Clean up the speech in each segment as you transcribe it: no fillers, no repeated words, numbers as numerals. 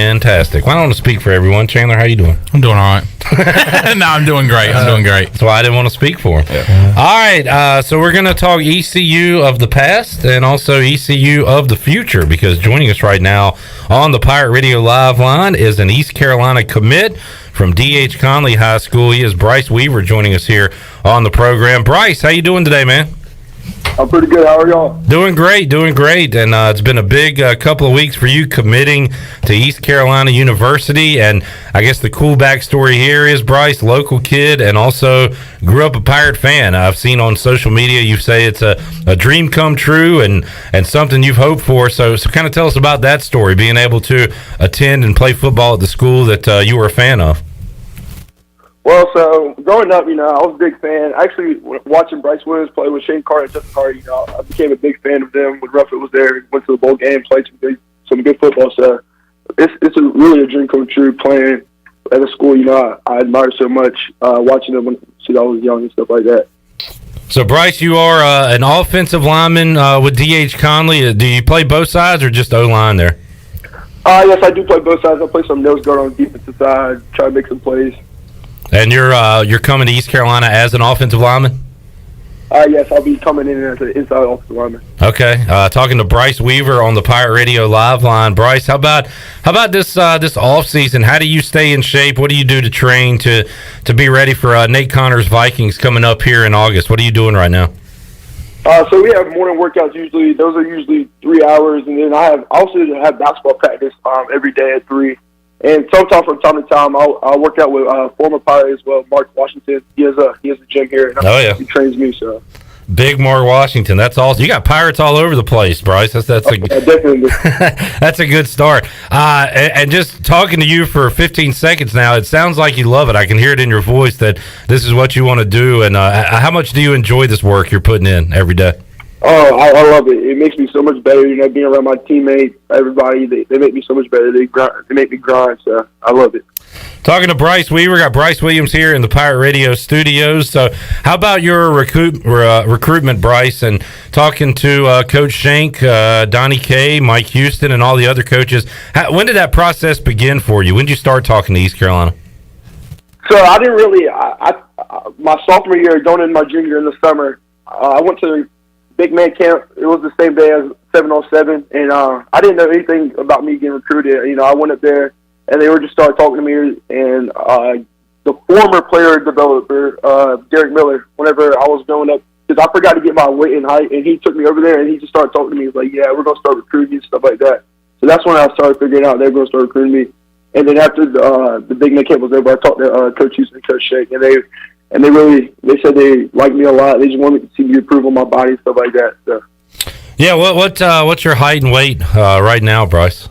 Fantastic. Well, I don't want to speak for everyone. Chandler, how you doing? I'm doing all right. No, I'm doing great. That's why I didn't want to speak for him. Yeah. All right, so we're going to talk ECU of the past and also ECU of the future, because joining us right now on the Pirate Radio Live line is an East Carolina commit from D.H. Conley High School. He is Bryce Weaver joining us here on the program. Bryce, how you doing today, man? I'm pretty good. How are y'all? Doing great. And it's been a big couple of weeks for you committing to East Carolina University. And I guess the cool backstory here is, Bryce, local kid, and also grew up a Pirate fan. I've seen on social media you say it's a dream come true and something you've hoped for. So kind of tell us about that story, being able to attend and play football at the school that you were a fan of. Well, so growing up, I was a big fan. Actually, watching Bryce Williams play with Shane Carter and Justin Carter, I became a big fan of them when Rufford was there. Went to the bowl game, played some good football. So it's really a dream come true playing at a school. I admire so much watching them since I was young and stuff like that. So, Bryce, you are an offensive lineman with D.H. Conley. Do you play both sides or just O-line there? Yes, I do play both sides. I play some nose guard on the defensive side, try to make some plays. And you're coming to East Carolina as an offensive lineman? Yes, I'll be coming in as an inside offensive lineman. Okay. Talking to Bryce Weaver on the Pirate Radio Live line. Bryce, how about this off season? How do you stay in shape? What do you do to train to be ready for Nate Connor's Vikings coming up here in August? What are you doing right now? So we have morning workouts usually. Those are usually 3 hours, and then I also have basketball practice every day at 3. And sometimes from time to time, I'll work out with former Pirate as well, Mark Washington. He has a gym here, and he trains me. So big Mark Washington, that's awesome. You got Pirates all over the place, Bryce. Definitely. That's a good start. And just talking to you for 15 seconds now, it sounds like you love it. I can hear it in your voice that this is what you want to do. And how much do you enjoy this work you're putting in every day? Oh, I love it. It makes me so much better, being around my teammates, everybody. They make me so much better. They make me grind, so I love it. Talking to Bryce Weaver, got Bryce Williams here in the Pirate Radio studios. So how about your recruitment, Bryce, and talking to Coach Shank, Donnie Kay, Mike Houston, and all the other coaches? When did that process begin for you? When did you start talking to East Carolina? So I didn't really my sophomore year, going into my junior year in the summer, I went to big man camp. It was the same day as 707, and I didn't know anything about me getting recruited. I went up there, and they were just started talking to me, and the former player developer, Derek Miller, whenever I was going up, because I forgot to get my weight and height, and he took me over there, and he just started talking to me. He was like, yeah, we're going to start recruiting you and stuff like that. So that's when I started figuring out they were going to start recruiting me. And then after the big man camp was over, I talked to Coach Houston and Coach Shank, and they said they liked me a lot. They just wanted to see me improve on my body and stuff like that. So. Yeah, what's your height and weight right now, Bryce?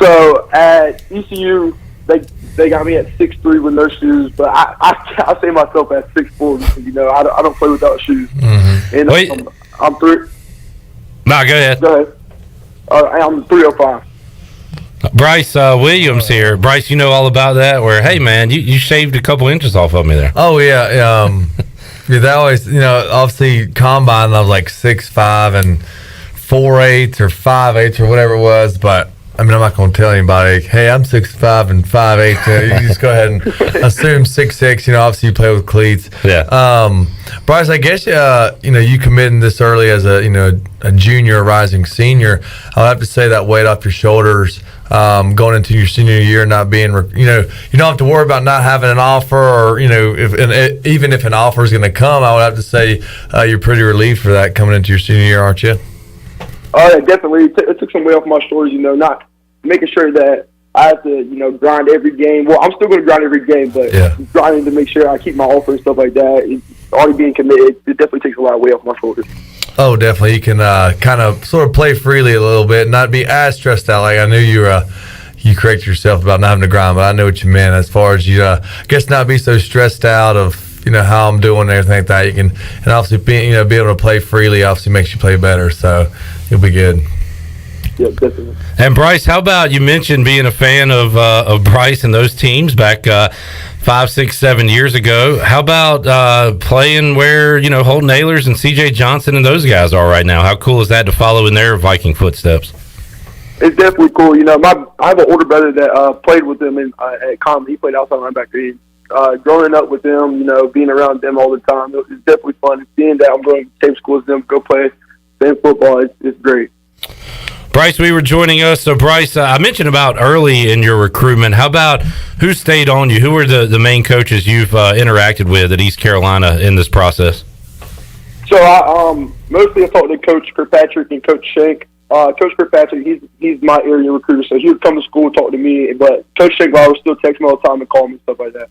So at ECU, they got me at 6'3" with no shoes, but I say myself at 6'4". I don't play without shoes. Mm-hmm. And Wait. I'm 3. No, go ahead. Go ahead. I'm 305. Bryce Williams here. Bryce, you know all about that, where, hey, man, you shaved a couple inches off of me there. Oh, yeah. That always, obviously combine, I was like 6'5" and 4'8" or 5'8" or whatever it was, but I'm not going to tell anybody, hey, I'm 6'5" and 5'8". You just go ahead and assume 6'6". Obviously you play with cleats. Yeah. Bryce, I guess you committing this early as a junior, rising senior. I'll have to say that weight off your shoulders. Going into your senior year, not being, you don't have to worry about not having an offer, or even if an offer is going to come, I would have to say you're pretty relieved for that coming into your senior year, aren't you? Oh, yeah, definitely. It took some weight off my shoulders. Not making sure that I have to, grind every game. Well, I'm still going to grind every game, but grinding to make sure I keep my offer and stuff like that. Already being committed, it definitely takes a lot of weight off my shoulders. Oh, definitely. You can kind of sort of play freely a little bit, not be as stressed out. Like I knew you corrected yourself about not having to grind, but I know what you meant as far as you guess not be so stressed out of how I'm doing and everything like that. You can, and obviously be able to play freely obviously makes you play better. So you'll be good. Yeah, definitely. And Bryce, how about, you mentioned being a fan of Bryce and those teams back 5, 6, 7 years ago. How about playing where Holton Ahlers and C.J. Johnson and those guys are right now? How cool is that to follow in their Viking footsteps? it's definitely cool. You know, I have an older brother that played with them at Conley. He played outside linebacker. Growing up with them, you know, being around them all the time, it's definitely fun. Seeing that I'm going to the same school as them, go play same football, it's great. Bryce Weaver joining us. So, Bryce, I mentioned about early in your recruitment. How about who stayed on you? Who were the main coaches you've interacted with at East Carolina in this process? So, mostly I talked to Coach Kirkpatrick and Coach Shank. Coach Kirkpatrick, he's my area recruiter, so he would come to school and talk to me. But Coach Shankweiler would still text me all the time and call me and stuff like that.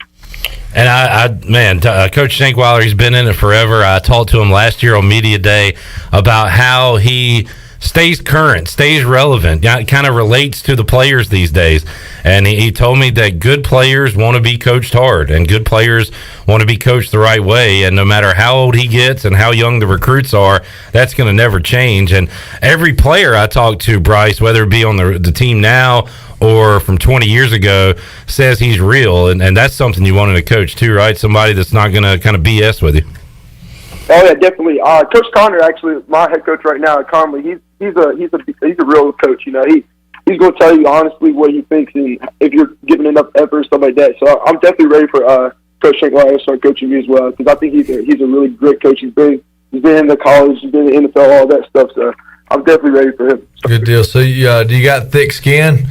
And Coach Shankweiler, he's been in it forever. I talked to him last year on Media Day about how he stays current, stays relevant, kind of relates to the players these days. And he told me that good players want to be coached hard and good players want to be coached the right way. And no matter how old he gets and how young the recruits are, that's going to never change. And every player I talk to, Bryce, whether it be on the team now or from 20 years ago, says he's real. And that's something you want in a coach too, right? Somebody that's not going to kind of BS with you. Oh yeah, definitely. Coach Connor, actually, my head coach right now at Conley, he's a real coach. You know, he's going to tell you honestly what he thinks, and if you're giving enough effort, stuff like that. So I'm definitely ready for Coach Shankweiler to start coaching me as well, because I think he's a really great coach. He's been in the college, he's been in the NFL, all that stuff. So I'm definitely ready for him. Good deal. So do you got thick skin?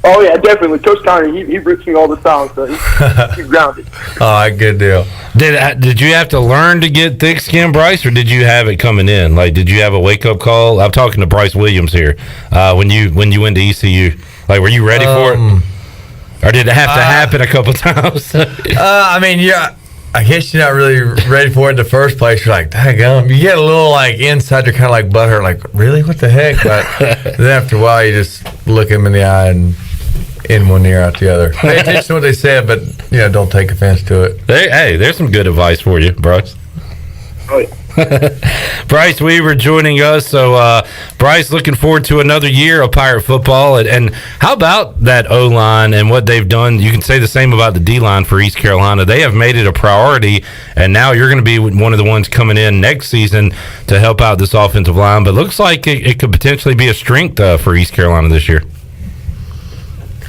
Oh yeah, definitely. Coach Connor, he rips me all the time, so he's grounded. All right, good deal. Did you have to learn to get thick skin, Bryce, or did you have it coming in? Like, did you have a wake up call? I'm talking to Bryce Williams here. When you went to ECU, like, were you ready for it, or did it have to happen a couple times? I mean, yeah. I guess you're not really ready for it in the first place. You're like, daggum. You get a little like inside, you're kind of like butthurt, like, really? What the heck? But then after a while, you just look them in the eye and in one ear out the other. Pay attention to what they said, but don't take offense to it. Hey, there's some good advice for you, Bryce. Oh yeah. Bryce Weaver joining us. So, Bryce, looking forward to another year of Pirate football. And how about that O-line and what they've done? You can say the same about the D-line for East Carolina. They have made it a priority, and now you're going to be one of the ones coming in next season to help out this offensive line. But looks like it could potentially be a strength for East Carolina this year.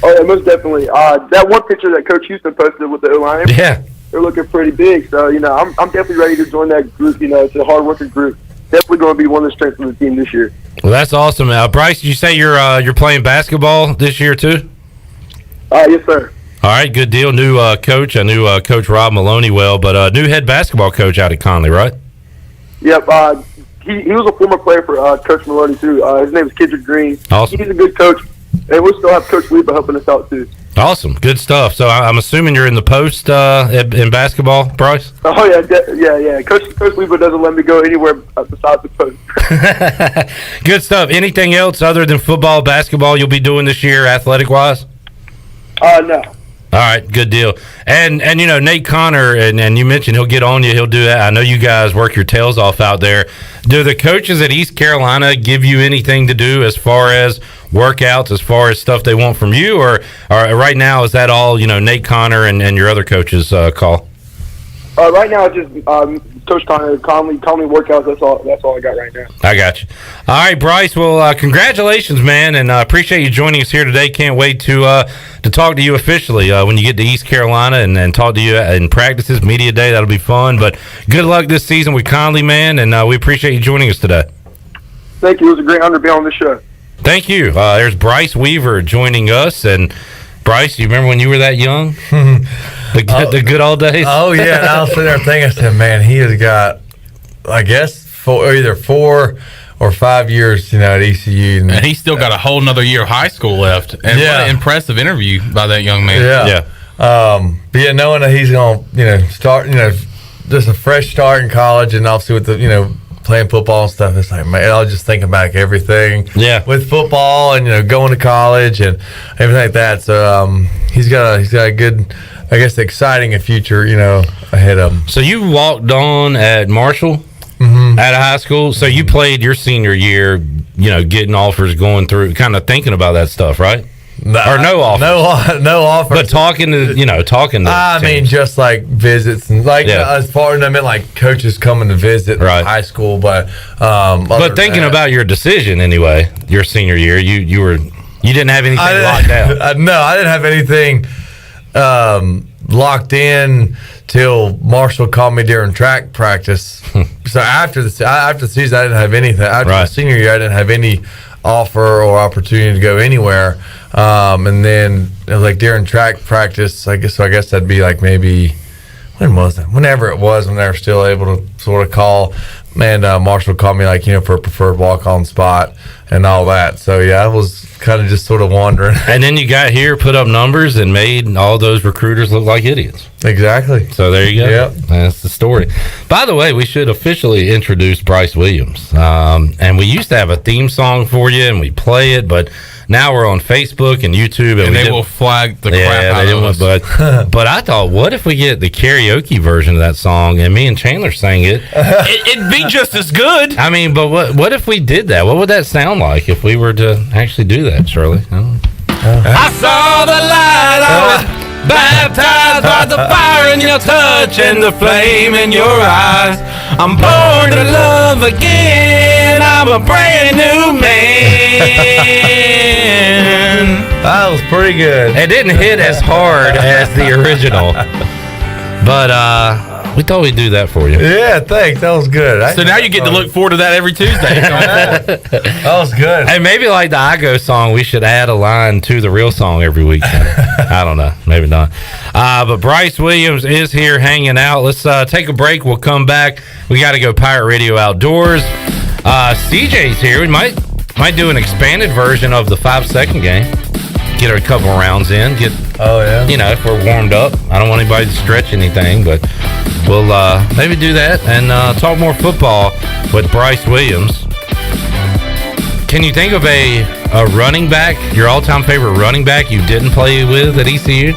Oh yeah, most definitely. That one picture that Coach Houston posted with the O-line. Yeah. They're looking pretty big, so I'm definitely ready to join that group. It's a hard-working group. Definitely going to be one of the strengths of the team this year. Well, that's awesome. Bryce, did you say you're playing basketball this year too? Yes, sir. All right, good deal. New coach. I knew Coach Rob Maloney well, but new head basketball coach out at Conley, right? Yep. He was a former player for Coach Maloney too. His name is Kendrick Green. Awesome. He's a good coach, and we'll still have Coach Weaver helping us out too. Awesome, good stuff. So I'm assuming you're in the post in basketball, Bryce? Oh yeah. Coach Weaver doesn't let me go anywhere besides the post. Good stuff. Anything else other than football, basketball you'll be doing this year, athletic wise? No. All right, good deal. And Nate Connor, and you mentioned he'll get on you, he'll do that. I know you guys work your tails off out there. Do the coaches at East Carolina give you anything to do as far as workouts, as far as stuff they want from you, or right now is that all Nate Connor and your other coaches call? Right now, it's just Coach Connor, Conley workouts. That's all I got right now. I got you. All right, Bryce. Well, congratulations, man, and appreciate you joining us here today. Can't wait to talk to you officially when you get to East Carolina and talk to you in practices, media day. That'll be fun. But good luck this season with Conley, man, and we appreciate you joining us today. Thank you. It was a great honor to be on the show. Thank you. There's Bryce Weaver joining us, and Bryce, you remember when you were that young? The good old days? Oh, yeah. And I was sitting there thinking, I said, man, he has got, I guess, either 4 or 5 years, at ECU. And he's still got a whole nother year of high school left. And what an impressive interview by that young man. Yeah. But yeah, knowing that he's going to, start, just a fresh start in college, and obviously with the, playing football and stuff, it's like, man, I was just thinking back everything with football and going to college and everything like that. So he's got a good, I guess, exciting future ahead of him. So you walked on at Marshall out of high school. So you played your senior year, getting offers, going through, kind of thinking about that stuff, right? or no offer? No offer. But talking to I mean, teams. just like visits and as far as I meant, like coaches coming to visit high school. But thinking about your decision anyway, your senior year, you didn't have anything locked down. No, I didn't have anything locked in till Marshall called me during track practice. So after the season, I didn't have anything. After the senior year, I didn't have any offer or opportunity to go anywhere. And then it was like during track practice, I guess that'd be like maybe, when was that? Whenever it was, when they were still able to sort of call. And Marshall called me for a preferred walk-on spot and all that. So yeah, I was kind of just sort of wondering. And then you got here, put up numbers, and made all those recruiters look like idiots. Exactly. So there you go. Yep. That's the story. By the way, we should officially introduce Bryce Williams. And we used to have a theme song for you, and we play it, but now we're on Facebook and YouTube, and they will flag the crap out of us. But I thought, what if we get the karaoke version of that song, and me and Chandler sang it? It'd be just as good. I mean, but what if we did that? What would that sound like if we were to actually do that, Shirley? I saw the light, I was baptized by the fire in your touch and the flame in your eyes. I'm born to love again, I'm a brand new man. That was pretty good. It didn't hit as hard as the original, but we thought we'd do that for you. Yeah, thanks. That was good. So now you get to look forward to that every Tuesday. That was good. Hey, maybe like the I Go song, we should add a line to the real song every week. I don't know. Maybe not. But Bryce Williams is here hanging out. Let's take a break. We'll come back. We got to go Pirate Radio Outdoors. CJ's here. We might do an expanded version of the 5-second game. Get a couple rounds in. If we're warmed up. I don't want anybody to stretch anything, but we'll maybe do that and talk more football with Bryce Williams. Can you think of a running back, your all-time favorite running back you didn't play with at ECU?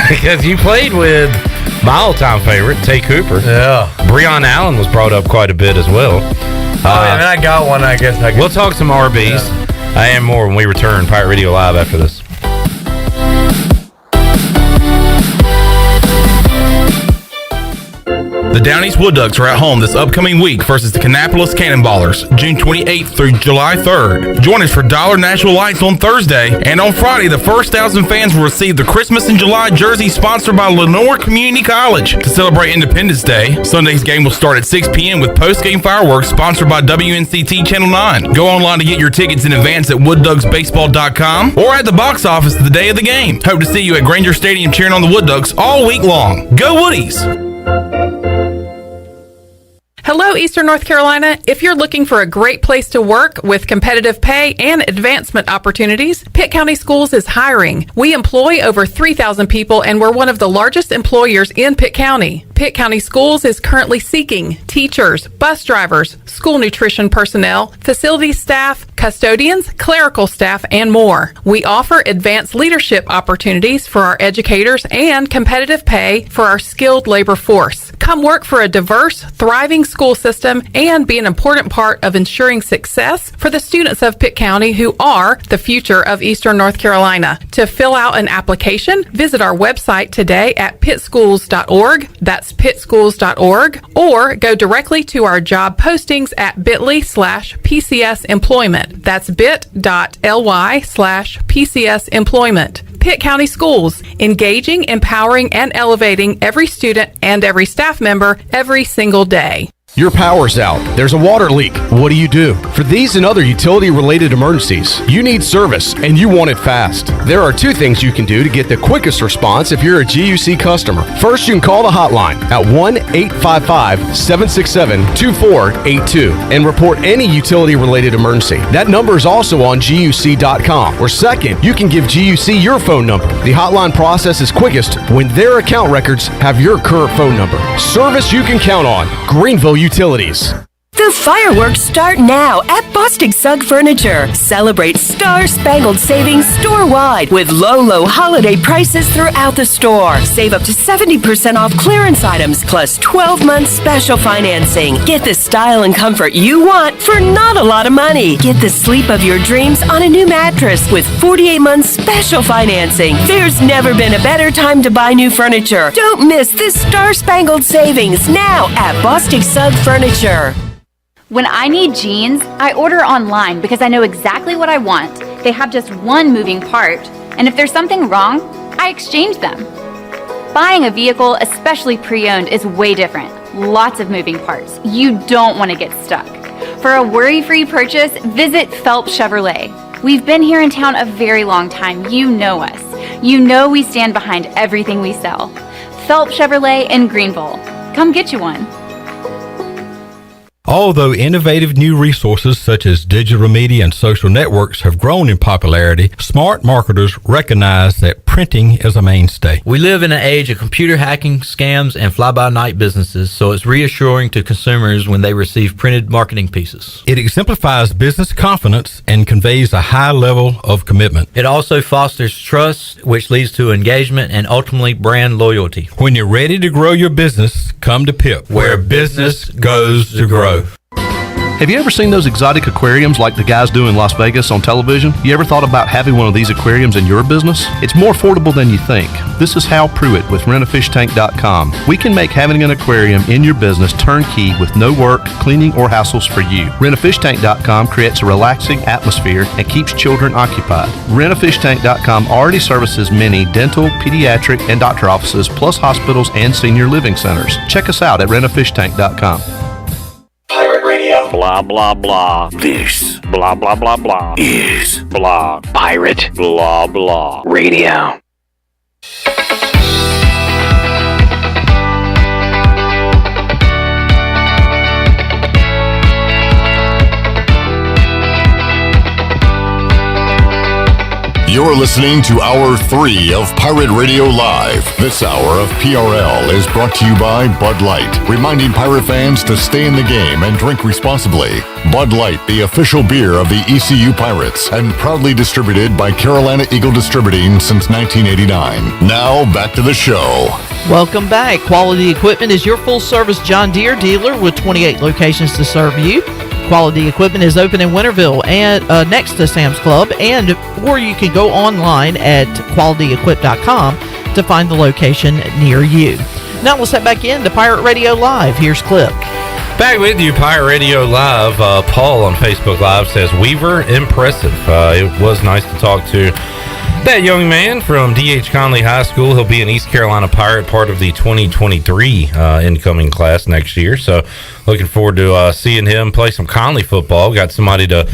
Because you played with my all-time favorite, Tay Cooper. Yeah. Breon Allen was brought up quite a bit as well. I got one, I guess. We'll talk some RBs. Yeah. And more when we return. Pirate Radio Live after this. The Down East Wood Ducks are at home this upcoming week versus the Kannapolis Cannonballers, June 28th through July 3rd. Join us for Dollar Nashville Lights on Thursday, and on Friday, the first 1,000 fans will receive the Christmas in July jersey sponsored by Lenore Community College to celebrate Independence Day. Sunday's game will start at 6 p.m. with post-game fireworks sponsored by WNCT Channel 9. Go online to get your tickets in advance at woodducksbaseball.com or at the box office the day of the game. Hope to see you at Granger Stadium cheering on the Wood Ducks all week long. Go Woodies! Hello, Eastern North Carolina. If you're looking for a great place to work with competitive pay and advancement opportunities, Pitt County Schools is hiring. We employ over 3,000 people, and we're one of the largest employers in Pitt County. Pitt County Schools is currently seeking teachers, bus drivers, school nutrition personnel, facility staff, custodians, clerical staff, and more. We offer advanced leadership opportunities for our educators and competitive pay for our skilled labor force. Come work for a diverse, thriving school system and be an important part of ensuring success for the students of Pitt County who are the future of Eastern North Carolina. To fill out an application, visit our website today at pittschools.org. That's pittschools.org, or go directly to our job postings at bit.ly/PCS employment. That's bit.ly/PCS employment. Pitt County Schools, engaging, empowering, and elevating every student and every staff member every single day. Your power's out. There's a water leak. What do? For these and other utility-related emergencies, you need service, and you want it fast. There are two things you can do to get the quickest response if you're a GUC customer. First, you can call the hotline at 1-855-767-2482 and report any utility-related emergency. That number is also on GUC.com. Or second, you can give GUC your phone number. The hotline process is quickest when their account records have your current phone number. Service you can count on. Greenville Utilities. The fireworks start now at Bostic Sugg Furniture. Celebrate star-spangled savings store-wide with low holiday prices throughout the store. Save up to 70% off clearance items plus 12-month special financing. Get the style and comfort you want for not a lot of money. Get the sleep of your dreams on a new mattress with 48 months special financing. There's never been a better time to buy new furniture. Don't miss this star-spangled savings now at Bostic Sugg Furniture. When I need jeans, I order online because I know exactly what I want. They have just one moving part, and if there's something wrong, I exchange them. Buying a vehicle, especially pre-owned, is way different. Lots of moving parts. You don't want to get stuck. For a worry-free purchase, visit Phelps Chevrolet. We've been here in town a very long time. You know us. You know we stand behind everything we sell. Phelps Chevrolet in Greenville. Come get you one. Although innovative new resources such as digital media and social networks have grown in popularity, smart marketers recognize that printing is a mainstay. We live in an age of computer hacking, scams, and fly-by-night businesses, so it's reassuring to consumers when they receive printed marketing pieces. It exemplifies business confidence and conveys a high level of commitment. It also fosters trust, which leads to engagement and ultimately brand loyalty. When you're ready to grow your business, come to PIP, where business goes to grow. Have you ever seen those exotic aquariums like the guys do in Las Vegas on television? You ever thought about having one of these aquariums in your business? It's more affordable than you think. This is Hal Pruitt with rentafishtank.com. We can make having an aquarium in your business turnkey with no work, cleaning, or hassles for you. Rentafishtank.com creates a relaxing atmosphere and keeps children occupied. Rentafishtank.com already services many dental, pediatric, and doctor offices, plus hospitals and senior living centers. Check us out at rentafishtank.com. Pirate Radio. Blah, blah, blah. This. Blah, blah, blah, blah. Is. Blah. Pirate. Blah, blah. Radio. You're listening to Hour 3 of Pirate Radio Live. This hour of PRL is brought to you by Bud Light, reminding pirate fans to stay in the game and drink responsibly. Bud Light, the official beer of the ECU Pirates, and proudly distributed by Carolina Eagle Distributing since 1989. Now, back to the show. Welcome back. Quality Equipment is your full-service John Deere dealer with 28 locations to serve you. Quality Equipment is open in Winterville and next to Sam's Club, or you can go online at qualityequip.com to find the location near you. Now let's head back into Pirate Radio Live. Here's Clip. Back with you, Pirate Radio Live. Paul on Facebook Live says, Weaver, impressive. It was nice to talk to that young man from D.H. Conley High School. He'll be an East Carolina Pirate, part of the 2023 incoming class next year. So looking forward to seeing him play some Conley football. Got somebody to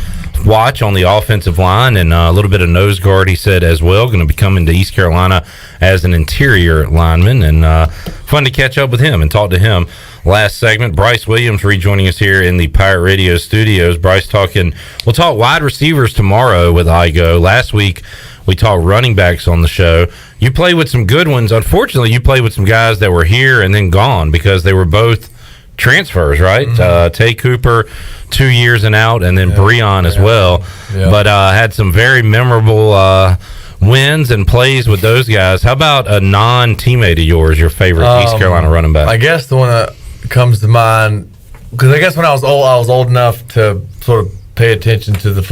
watch on the offensive line and a little bit of nose guard, he said, as well. Going to be coming to East Carolina as an interior lineman, and fun to catch up with him and talk to him. Last segment, Bryce Williams rejoining us here in the Pirate Radio studios. Bryce we'll talk wide receivers tomorrow with IGO. Last week we talked running backs on the show. You played with some good ones. Unfortunately, you played with some guys that were here and then gone because they were both transfers, right? Mm-hmm. Tay Cooper, 2 years and out, and then Breon as well. Yeah. But had some very memorable wins and plays with those guys. How about a non-teammate of yours, your favorite East Carolina running back? I guess the one that comes to mind, because I guess when I was old enough to sort of pay attention to the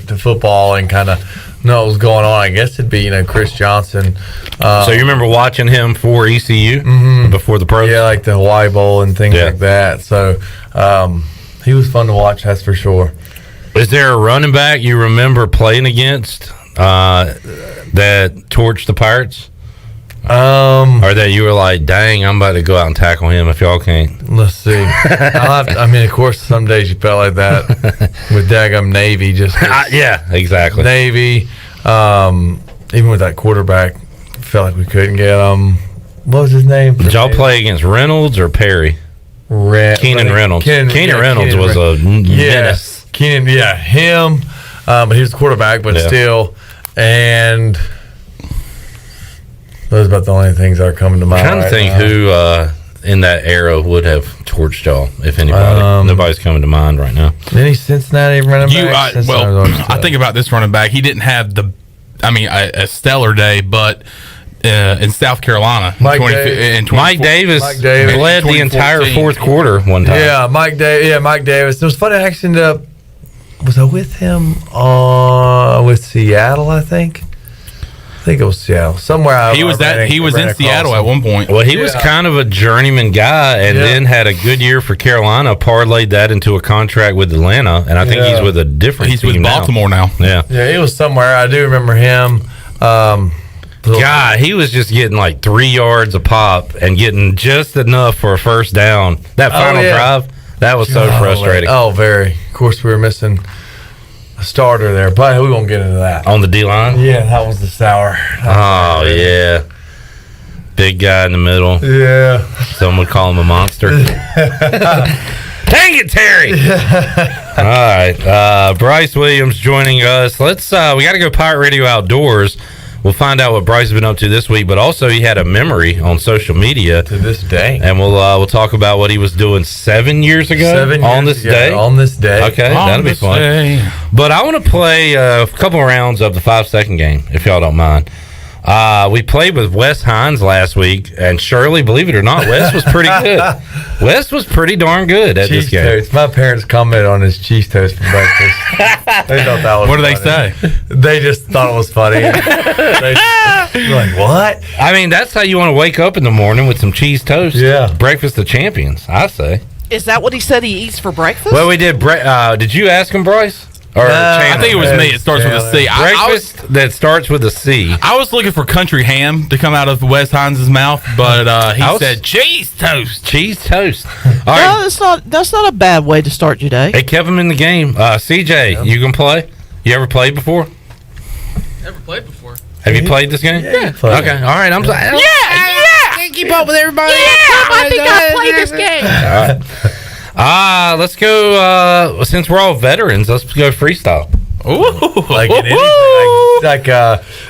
to football and kind of know what was going on. I guess it'd be Chris Johnson. So you remember watching him for ECU before the pros? Yeah, like the Hawaii Bowl and things like that. So he was fun to watch, that's for sure. Is there a running back you remember playing against that torched the Pirates? Or that you were like, dang, I'm about to go out and tackle him if y'all can't? Let's see. Of course, some days you felt like that with daggum Navy. Yeah, exactly. Navy. Even with that quarterback, felt like we couldn't get him. What was his name? Did y'all play against Reynolds or Perry? Keenan Reynolds. Keenan Reynolds was a menace. Keenan, him. But he was the quarterback, but still. And those are about the only things that are coming to mind. I'm trying to think who in that era would have torched y'all, if anybody? Nobody's coming to mind right now. Any Cincinnati running back? I think about this running back. He didn't have a stellar day, but in South Carolina, Mike Davis led the entire fourth quarter one time. Yeah, Mike Davis. It was funny. I actually ended up. Was I with him with Seattle? I think it was Seattle. Somewhere he was in Seattle at one point. Well, he was kind of a journeyman guy, and then had a good year for Carolina. Parlayed that into a contract with Atlanta, and I think he's with a different. He's with Baltimore now. Yeah, he was somewhere. I do remember him. God, he was just getting like 3 yards a pop and getting just enough for a first down. That final drive, that was so frustrating. Oh, very. Of course, we were missing a starter there, but we won't get into that. On the D-line? Yeah, that was the sour. Yeah. Big guy in the middle. Yeah. Some would call him a monster. Dang it, Terry! All right. Bryce Williams joining us. We got to go Pirate Radio Outdoors. We'll find out what Bryce has been up to this week, but also he had a memory on social media to this day, and we'll talk about what he was doing 7 years ago on this day. Okay, that'll be fun. But I want to play a couple of rounds of the 5-second game, if y'all don't mind. We played with Wes Haynes last week, and Shirley, believe it or not, Wes was pretty good. Wes was pretty darn good at this game. Toast. My parents commented on his cheese toast for breakfast. They thought that was What do funny. they say? They just thought it was funny. They're like, what? I mean, that's how you want to wake up in the morning, with some cheese toast. Yeah. Breakfast of champions, I say. Is that what he said he eats for breakfast? Well, we did. Did you ask him, Bryce? I think it was me. It starts with a C. Breakfast that starts with a C. I was looking for country ham to come out of Wes Hines' mouth, but he said cheese toast. Cheese toast. No, that's not a bad way to start your day. It kept him in the game. CJ, you can play? You ever played before? Never played before. Have you played this game? Yeah. Okay. All right. I'm sorry. I can't keep up with everybody. Yeah, I think I played this game. All right. Let's go. Since we're all veterans, let's go freestyle. Ooh, like in anything, like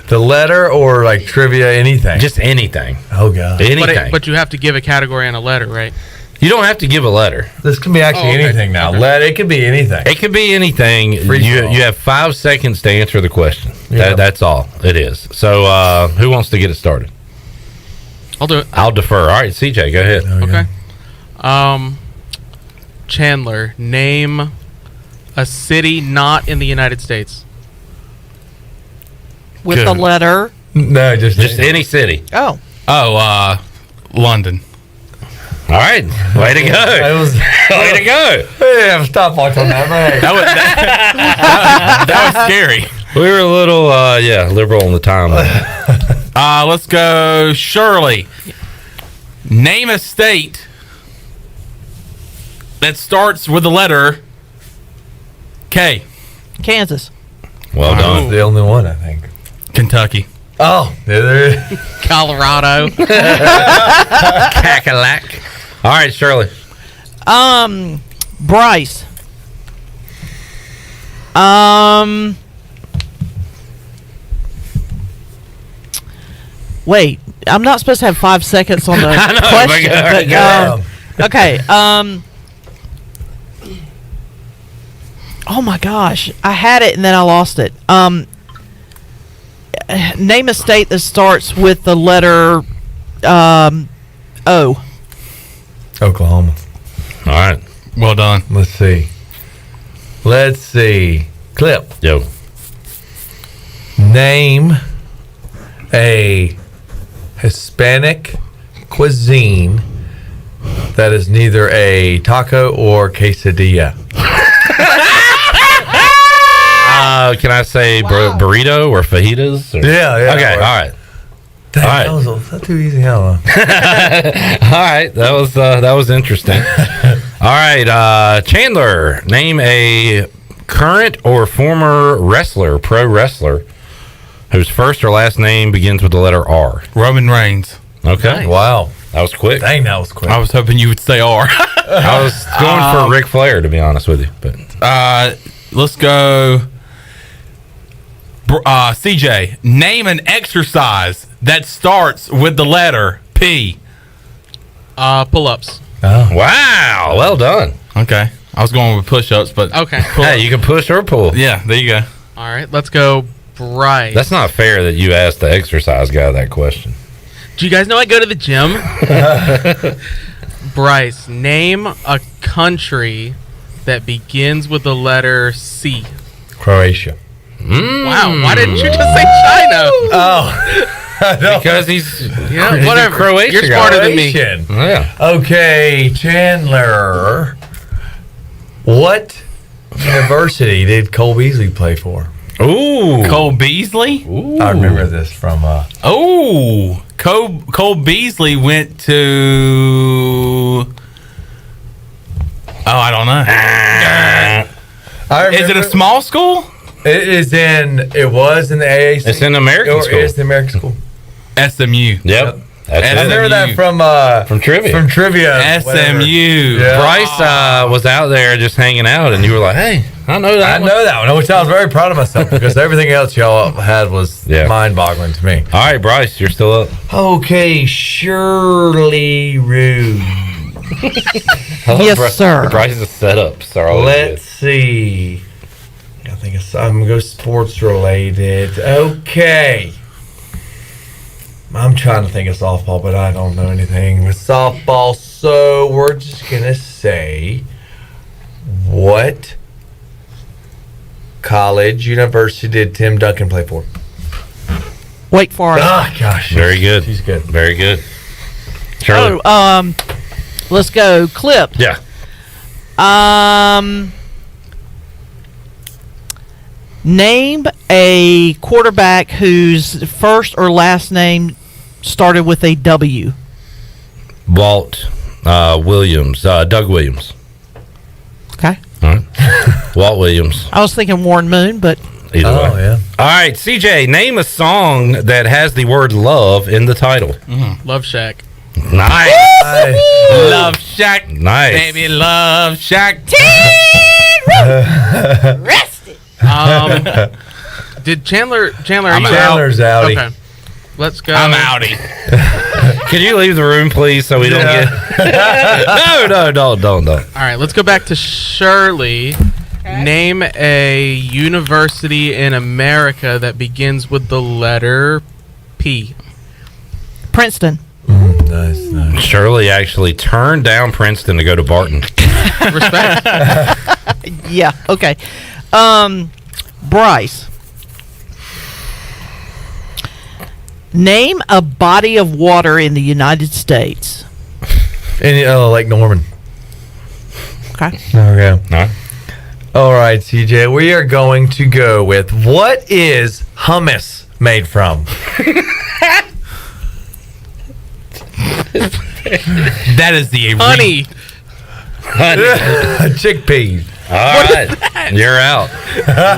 the letter or like trivia, anything. Just anything. Oh god, anything. But you have to give a category and a letter, right? You don't have to give a letter. This can be actually anything now. It could be anything. It could be anything. You have 5 seconds to answer the question. Yeah. That's all it is. So who wants to get it started? I'll do it. I'll defer. All right, CJ, go ahead. Okay. Chandler, name a city not in the United States. With the letter? No, just any city. Oh. London. All right, way to go. Way to go. Yeah, stopwatch on that, man. That was scary. We were a little, liberal on the time. Let's go, Shirley. Name a state that starts with the letter K. Kansas. Well done. The only one, I think. Kentucky. Oh, there it is. Colorado. Cackalack. All right, Shirley. Bryce. Wait, I'm not supposed to have 5 seconds on the question. Okay. Oh my gosh, I had it and then I lost it. Name a state that starts with the letter O. Oklahoma. All right. Well done. Let's see. Clip. Yo. Name a Hispanic cuisine that is neither a taco or quesadilla. Can I say burrito or fajitas? Or? Yeah. Okay, all right. Dang, all right. That was not too easy, huh? All right, that was interesting. All right, Chandler, name a current or former wrestler, pro wrestler, whose first or last name begins with the letter R. Roman Reigns. Okay. Nice. Wow. That was quick. Dang, that was quick. I was hoping you would say R. I was going for Ric Flair, to be honest with you. But let's go. CJ, name an exercise that starts with the letter P. Pull-ups. Oh. Wow. Well done. Okay. I was going with push-ups, but Okay. Hey, you can push or pull. yeah, there you go. All right, let's go Bryce. That's not fair that you asked the exercise guy that question. Do you guys know I go to the gym? Bryce, name a country that begins with the letter C. Croatia. Wow, why didn't you just say China? Oh. Because he's whatever. Croatian. You're smarter than me. Yeah. Okay, Chandler. What university did Cole Beasley play for? Ooh. Cole Beasley? Ooh. I remember this from. Cole Beasley went to. I don't know. Is it a small school? It was in the AAC. It's in American school. It's the American school. SMU. Yep. I remember that from trivia. From trivia. SMU. Yeah. Bryce was out there just hanging out, and you were like, "Hey, I know that. I know that one," which I was very proud of myself because everything else y'all had was mind-boggling to me. All right, Bryce, you're still up. Okay, Shirley Rude. Yes, sir. Bryce's setups are always Let's see. I think I'm gonna go sports related. Okay. I'm trying to think of softball, but I don't know anything with softball, so we're just gonna say, what college, university did Tim Duncan play for? Wake Forest. Ah, gosh, Very good. She's good. Very good. Shirley. Let's go. Clip. Yeah. Name a quarterback whose first or last name started with a W. Walt Williams. Doug Williams. Okay. All right. Walt Williams. I was thinking Warren Moon, but Either way. Yeah. All right, CJ, name a song that has the word love in the title. Love Shack. Nice. Love Shack. Nice. Baby, Love Shack. rested. Did Chandler? Chandler's outie. Okay. Let's go. I'm outie. Can you leave the room, please, so we don't get... No, don't. All right, let's go back to Shirley. Okay. Name a university in America that begins with the letter P. Princeton. Nice. Shirley actually turned down Princeton to go to Barton. Respect. Yeah, okay. Bryce. Name a body of water in the United States. Lake Norman. Okay. Okay. All right. All right, CJ. We are going to go with, what is hummus made from? That is the Honey. Chickpeas. All right. You're out.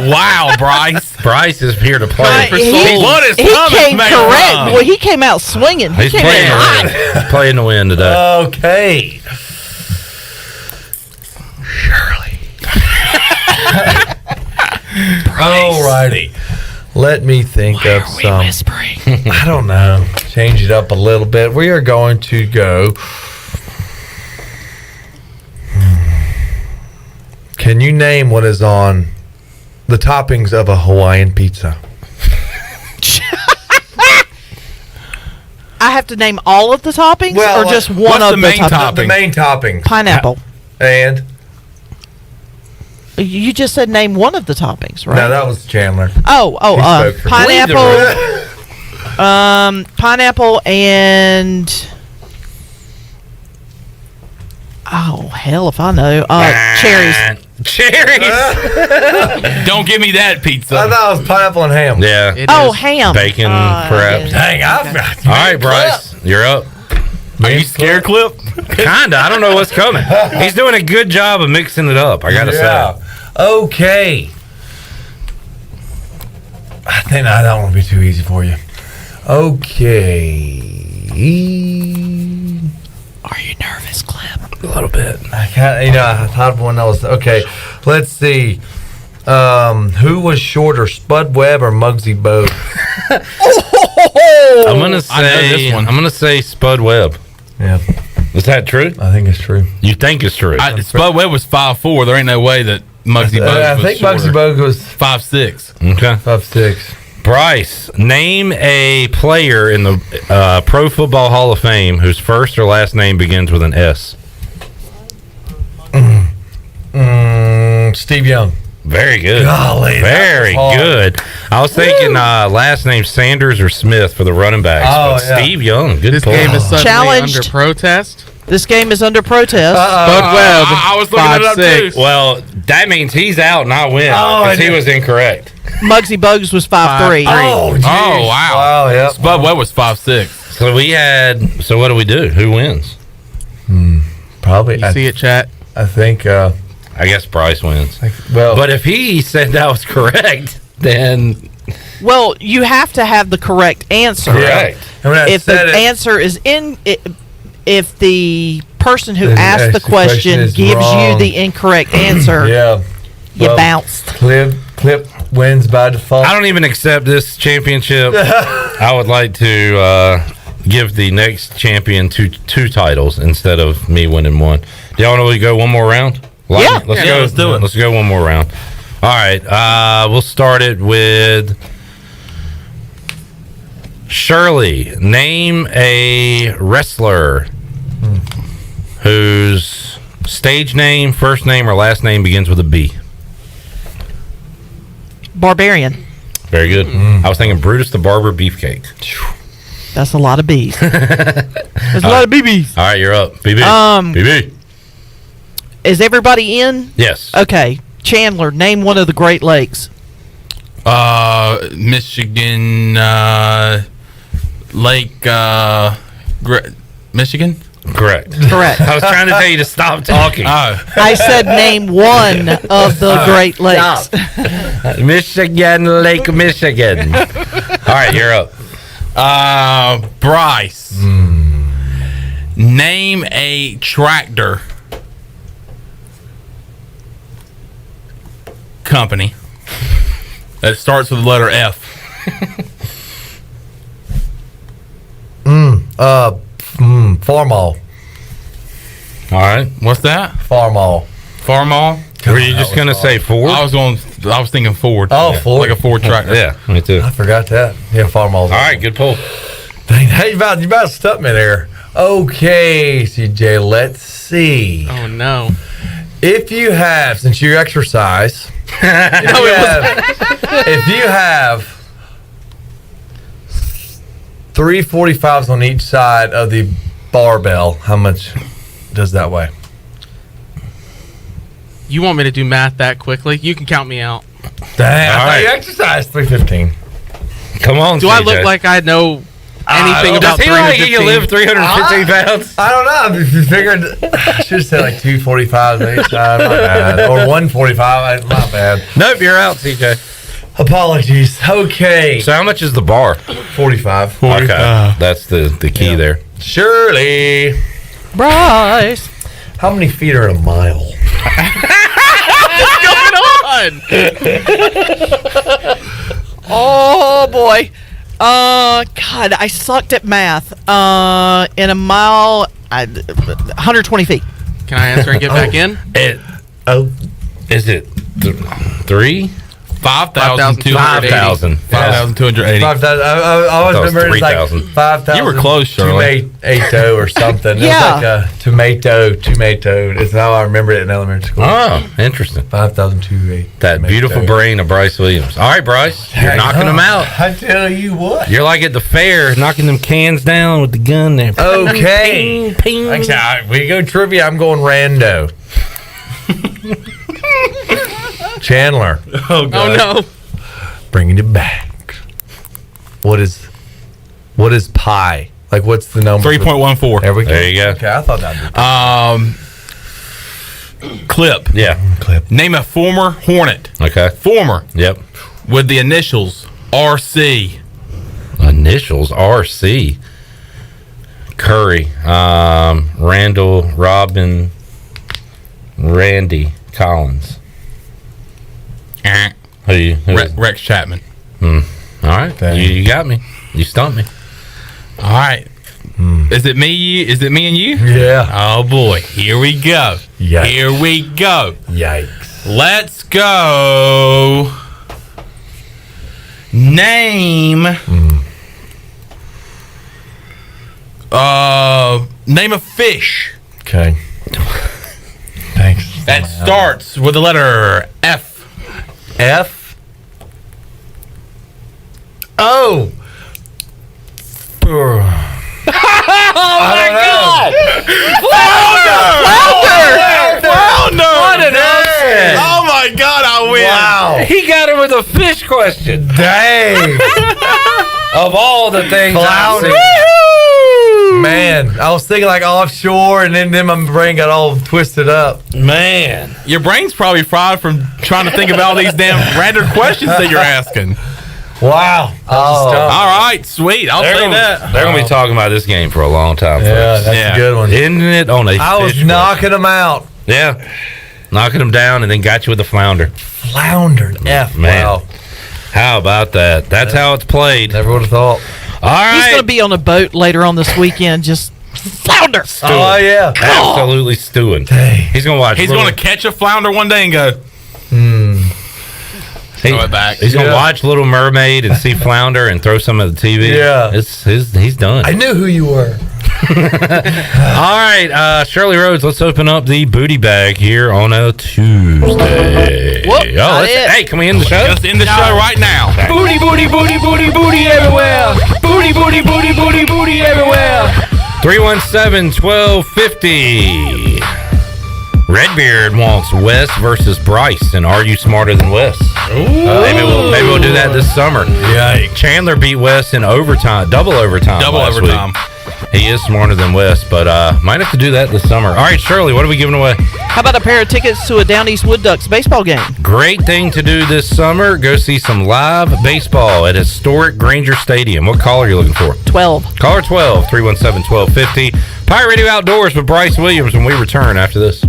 Wow, Bryce. Bryce is here to play. What is He hummus came made correct. from? Well, he came out swinging. He's He came playing out to hot. win. He's playing to win today. Okay. Shirley. All righty. Let me think of some. Whispering. I don't know. Change it up a little bit. We are going to go. Can you name what is on the toppings of a Hawaiian pizza? I have to name all of the toppings, or just one what's of the main toppings? topping? The main toppings. Pineapple. And? You just said name one of the toppings, right? No, that was Chandler. He spoke for me. Pineapple. Pineapple and. Oh hell, if I know. Cherries. Cherries. Don't give me that pizza. I thought it was pineapple and ham. Yeah. Ham. Bacon, perhaps. Dang, I've got. All right, Bryce, you're up. Are you scared, Clip? Kinda. I don't know what's coming. He's doing a good job of mixing it up, I gotta say. Okay. I think that one will be too easy for you. Okay. Are you nervous, Clip? A little bit. I thought of one that was okay. Let's see. Who was shorter, Spud Webb or Muggsy Bogues? I'm gonna say Spud Webb. Yeah. Is that true? I think it's true. You think it's true? Spud Webb was 5'4". There ain't no way that Muggsy Bogues I was think shorter. Muggsy Bogues was 5'6". Okay. 5'6". Bryce, name a player in the Pro Football Hall of Fame whose first or last name begins with an S. Steve Young. Very good. Golly, very good. I was thinking last name Sanders or Smith for the running backs. Oh, but yeah. Steve Young. Good This pull. game is suddenly Challenged. under protest. This game is under protest. Bud Webb, I was looking it up 5'6". too. Well, that means he's out and I win Oh, because I he did. was incorrect. Muggsy Bogues was 5'3". Oh, geez. Oh, wow. Wow, yep. Spud Webb was 5'6". So we had. So what do we do? Who wins? Probably. You see it, chat? I think. I guess Bryce wins. Well, But if he said that was correct, then Well, you have to have the correct answer. correct. and when I If the said it, answer is if the person who If asked the question is gives wrong. you the incorrect answer, yeah, you bounced. Clip wins by default. I don't even accept this championship. I would like to give the next champion two titles instead of me winning one. Do y'all want to go one more round? Yeah. Let's Yeah, go. let's do it. Let's go one more round. All right. We'll start it with Shirley. Name a wrestler whose stage name, first name, or last name begins with a B. Barbarian. Very good. I was thinking Brutus the Barber Beefcake. That's a lot of B's. That's a lot of BBs. All right, you're up. BB. BB. Is everybody in? Yes. Okay. Chandler, name one of the Great Lakes. Michigan, Lake, Michigan? Correct. Correct. I was trying to tell you to stop talking. I said name one of the Great Lakes. Michigan, Lake Michigan. All right, you're up. Bryce. Name a tractor company that starts with the letter F. Farmall. All right. What's that? Farmall. Farmall? Were you just going to say Ford? I was thinking Ford. Oh, Ford. Like a Ford tractor. Yeah, me too. I forgot that. Yeah, Farmall. All right, good pull. Dang, hey, you about to stump me there. Okay, CJ, let's see. Oh, no. If you have, since you exercise, if you have 3 45s on each side of the barbell, how much does that weigh? You want me to do math that quickly? You can count me out. Dang, All I thought right. you exercised 315. Come on, Do CJ. I look like I know anything about Does he look like he 315? can live 315 pounds? I don't know. If you figured, I should have said like 2 45s on each side. My bad. Or 1 45. My bad. Nope, you're out, CJ. Apologies. Okay. So how much is the bar? 45. Okay, that's the key there. Shirley. Bryce. How many feet are a mile? Oh boy. God, I sucked at math. In a mile, 120 feet. Can I answer and get back in? Is it 3? 5,280. 5,280. 5,000. I always That was remember it's like 3,000. 5,000. You were close, Shirley. Tomato or something. Yeah. It was like a tomato. It's how I remember it in elementary school. Oh, interesting. 5,280. That beautiful brain of Bryce Williams. All right, Bryce, you're knocking them out. I tell you what. You're like at the fair, knocking them cans down with the gun there. Okay. Ping, ping. Like I said, all right, we go trivia. I'm going rando. Chandler. Oh, no. Bringing it back. What is pi? Like, what's the number? 3.14. There we go. There you go. Okay, I thought that would be Clip. Yeah. clip. Name a former Hornet. Okay. Former. Yep. With the initials RC. Initials RC. Curry. Randall. Robin. Randy Collins. Who is- Rex Chapman. All right. You got me. You stumped me. All right. Is it me? Is it me and you? Yeah. Oh boy, here we go. Yikes. Here we go. Yikes. Let's go. Name. Name a fish. Okay. Thanks. That starts with the letter F. F. Oh. Oh my God! Flounder! What an upset! Oh my God, I win! Wow. He got him with a fish question. Dang. Of all the things I've Flounder. seen. Man, I was thinking like offshore, and then my brain got all twisted up. Man. Your brain's probably fried from trying to think about all these damn random questions that you're asking. Wow. All right, sweet. I'll say that. They're going to be talking about this game for a long time. Yeah, folks. that's a good one. Isn't it on a I was fish knocking them out. question? Yeah. Knocking them down and then got you with the flounder. Flounder. F. Man. Wow. How about that? That's how it's played. Never would have thought. All right. He's going to be on a boat later on this weekend, just flounder. Stewing. Oh, yeah. Absolutely stewing. He's going to watch. He's going to catch a flounder one day and go, throw it back. He's going to watch Little Mermaid and see flounder and throw some of the TV. Yeah. He's done. I knew who you were. All right, Shirley Rhodes, let's open up the booty bag here on a Tuesday. Whoop, not it. Hey, can we end the show? Just end the show right now. Booty, booty, booty, booty, booty everywhere. Booty, booty, booty, booty, booty everywhere. 317-1250. Redbeard wants Wes versus Bryce, and are you smarter than Wes? Maybe we'll do that this summer. Yeah. Chandler beat Wes in overtime, double overtime. last week. He is smarter than Wes, but might have to do that this summer. All right, Shirley, what are we giving away? How about a pair of tickets to a Down East Wood Ducks baseball game? Great thing to do this summer. Go see some live baseball at historic Granger Stadium. What caller are you looking for? 12. Caller 12, 317-1250. Pirate Radio Outdoors with Bryce Williams when we return after this.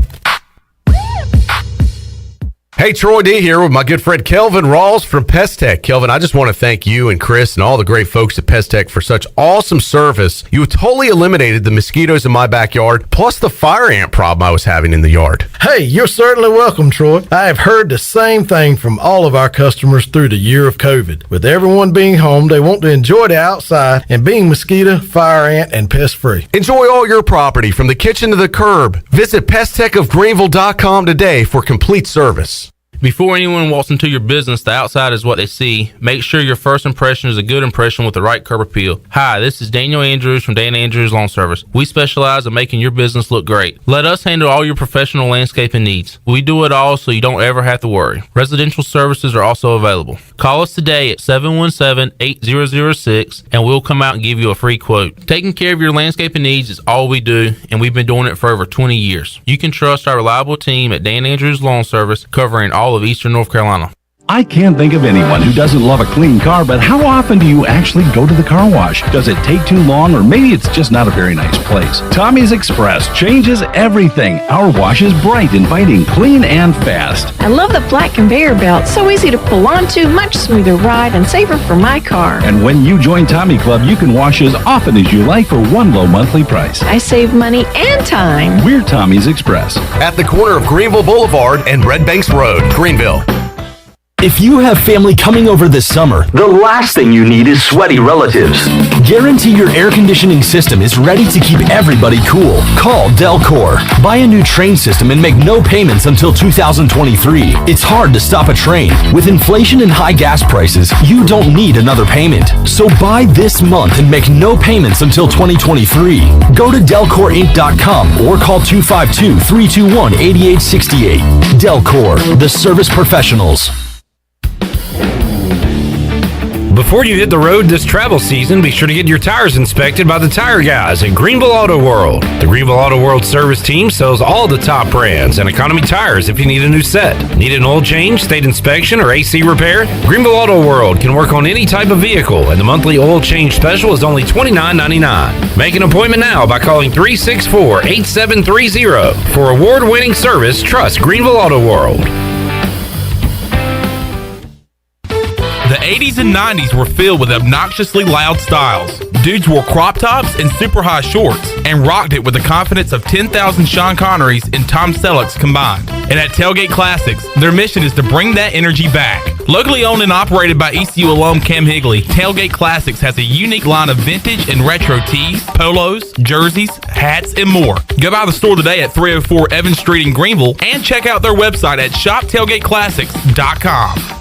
Hey, Troy D here with my good friend Kelvin Rawls from Pest Tech. Kelvin, I just want to thank you and Chris and all the great folks at Pest Tech for such awesome service. You totally eliminated the mosquitoes in my backyard, plus the fire ant problem I was having in the yard. Hey, you're certainly welcome, Troy. I have heard the same thing from all of our customers through the year of COVID. With everyone being home, they want to enjoy the outside and being mosquito, fire ant, and pest free. Enjoy all your property from the kitchen to the curb. Visit pesttechofgreenville.com today for complete service. Before anyone walks into your business, the outside is what they see. Make sure your first impression is a good impression with the right curb appeal. Hi, this is Daniel Andrews from Dan Andrews Lawn Service. We specialize in making your business look great. Let us handle all your professional landscaping needs. We do it all so you don't ever have to worry. Residential services are also available. Call us today at 717-8006 and we'll come out and give you a free quote. Taking care of your landscaping needs is all we do, and we've been doing it for over 20 years. You can trust our reliable team at Dan Andrews Lawn Service, covering all of Eastern North Carolina. I can't think of anyone who doesn't love a clean car, but how often do you actually go to the car wash? Does it take too long, or maybe it's just not a very nice place? Tommy's Express changes everything. Our wash is bright, inviting, clean, and fast. I love the flat conveyor belt. So easy to pull onto, much smoother ride, and safer for my car. And when you join Tommy Club, you can wash as often as you like for one low monthly price. I save money and time. We're Tommy's Express. At the corner of Greenville Boulevard and Red Banks Road, Greenville. If you have family coming over this summer, the last thing you need is sweaty relatives. Guarantee your air conditioning system is ready to keep everybody cool. Call Delcor. Buy a new train system and make no payments until 2023. It's hard to stop a train. With inflation and high gas prices, you don't need another payment. So buy this month and make no payments until 2023. Go to DelcorInc.com or call 252-321-8868. Delcor, the service professionals. Before you hit the road this travel season, be sure to get your tires inspected by the tire guys at Greenville Auto World. The Greenville Auto World service team sells all the top brands and economy tires if you need a new set. Need an oil change, state inspection, or AC repair? Greenville Auto World can work on any type of vehicle, and the monthly oil change special is only $29.99. Make an appointment now by calling 364-8730. For award-winning service, trust Greenville Auto World. The 80s and 90s were filled with obnoxiously loud styles. Dudes wore crop tops and super high shorts and rocked it with the confidence of 10,000 Sean Connerys and Tom Sellecks combined. And at Tailgate Classics, their mission is to bring that energy back. Locally owned and operated by ECU alum Cam Higley, Tailgate Classics has a unique line of vintage and retro tees, polos, jerseys, hats, and more. Go by the store today at 304 Evans Street in Greenville and check out their website at shoptailgateclassics.com.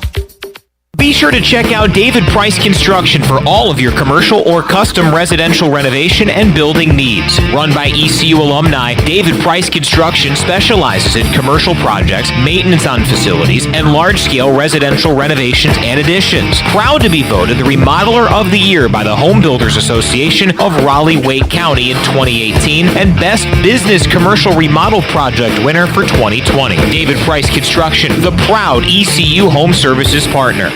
Be sure to check out David Price Construction for all of your commercial or custom residential renovation and building needs. Run by ECU alumni, David Price Construction specializes in commercial projects, maintenance on facilities, and large-scale residential renovations and additions. Proud to be voted the Remodeler of the Year by the Home Builders Association of Raleigh-Wake County in 2018 and Best Business Commercial Remodel Project winner for 2020. David Price Construction, the proud ECU Home Services partner.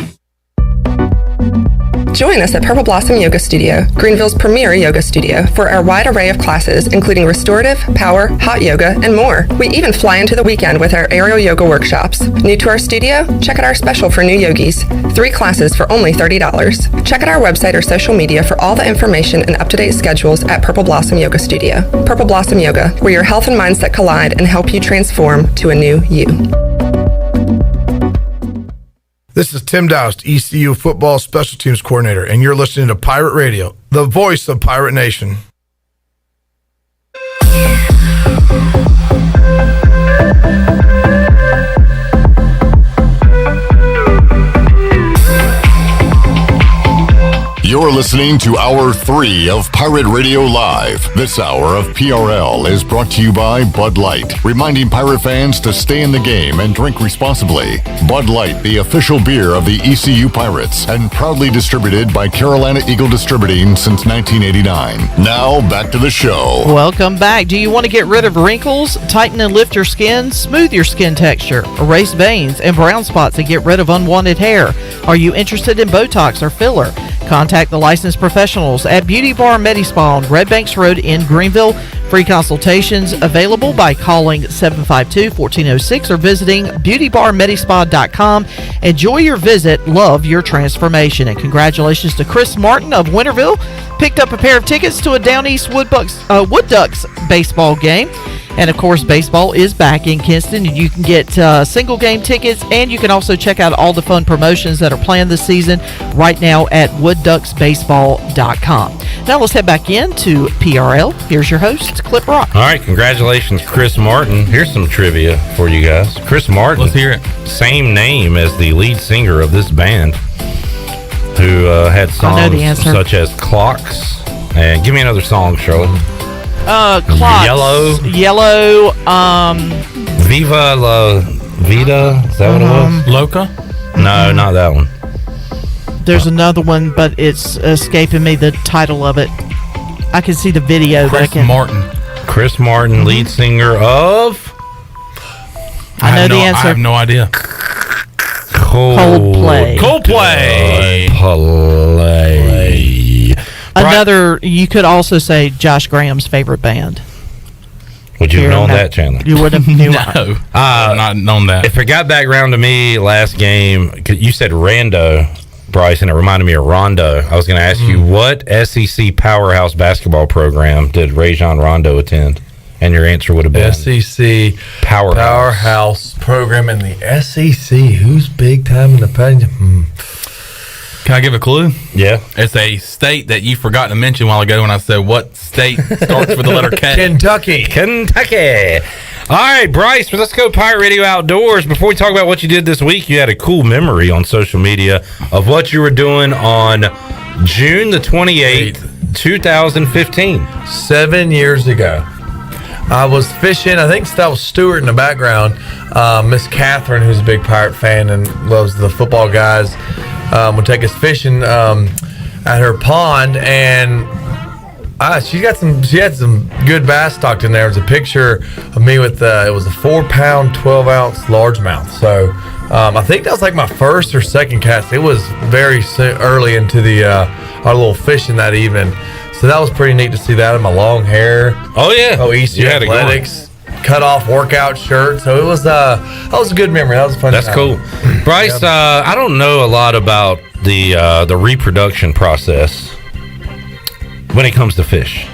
Join us at Purple Blossom Yoga Studio, Greenville's premier yoga studio, for our wide array of classes, including restorative, power, hot yoga, and more. We even fly into the weekend with our aerial yoga workshops. New to our studio? Check out our special for new yogis. 3 classes for only $30. Check out our website or social media for all the information and up-to-date schedules at Purple Blossom Yoga Studio. Purple Blossom Yoga, where your health and mindset collide and help you transform to a new you. This is Tim Doust, ECU Football Special Teams Coordinator, and you're listening to Pirate Radio, the voice of Pirate Nation. You're listening to Hour 3 of Pirate Radio Live. This hour of PRL is brought to you by Bud Light, reminding Pirate fans to stay in the game and drink responsibly. Bud Light, the official beer of the ECU Pirates, and proudly distributed by Carolina Eagle Distributing since 1989. Now, back to the show. Welcome back. Do you want to get rid of wrinkles, tighten and lift your skin, smooth your skin texture, erase veins and brown spots, and get rid of unwanted hair? Are you interested in Botox or filler? Contact the licensed professionals at Beauty Bar Medi-Spa on Red Banks Road in Greenville. Free consultations available by calling 752-1406 or visiting beautybarmedispa.com. Enjoy your visit. Love your transformation. And congratulations to Chris Martin of Winterville. Picked up a pair of tickets to a Down East Wood Ducks baseball game. And, of course, baseball is back in Kinston. You can get single-game tickets, and you can also check out all the fun promotions that are planned this season right now at woodducksbaseball.com. Now let's head back into PRL. Here's your host, Clip Rock. All right, congratulations, Chris Martin. Here's some trivia for you guys. Chris Martin. Let's hear it. Same name as the lead singer of this band, who had songs such as Clocks. And give me another song, Shirley. Clocks. Yellow. Viva la Vida. Is that what it was? Loca? No, not that one. There's another one, but it's escaping me the title of it. I can see the video. Chris Martin. Chris Martin, lead singer of? I know the answer. I have no idea. Coldplay. Another, you could also say Josh Graham's favorite band. Would you have known that, Chandler? You would have knew. No, not known that. If it got back around to me last game, you said Rando, Bryce, and it reminded me of Rondo. I was going to ask you, what SEC powerhouse basketball program did Rajon Rondo attend? And your answer would have been SEC powerhouse program in the SEC. Who's big time in the pageant? Can I give a clue? Yeah. It's a state that you forgot to mention a while ago when I said what state starts with the letter K. Kentucky. All right, Bryce, let's go Pirate Radio Outdoors. Before we talk about what you did this week, you had a cool memory on social media of what you were doing on June the 28th, 2015. 7 years ago. I was fishing. I think that was Stewart in the background. Miss Catherine, who's a big Pirate fan and loves the football guys, would take us fishing at her pond, and she had some good bass stocked in there. There was a picture of me with it was a 4-pound 12-ounce largemouth. So I think that was like my first or second cast. It was very early into the our little fishing that evening. So that was pretty neat to see that in my long hair. Oh yeah. Oh, ECU Athletics. Cut off workout shirt. So it was that was a good memory. That was a fun. That's time. cool. Bryce, I don't know a lot about the reproduction process when it comes to fish.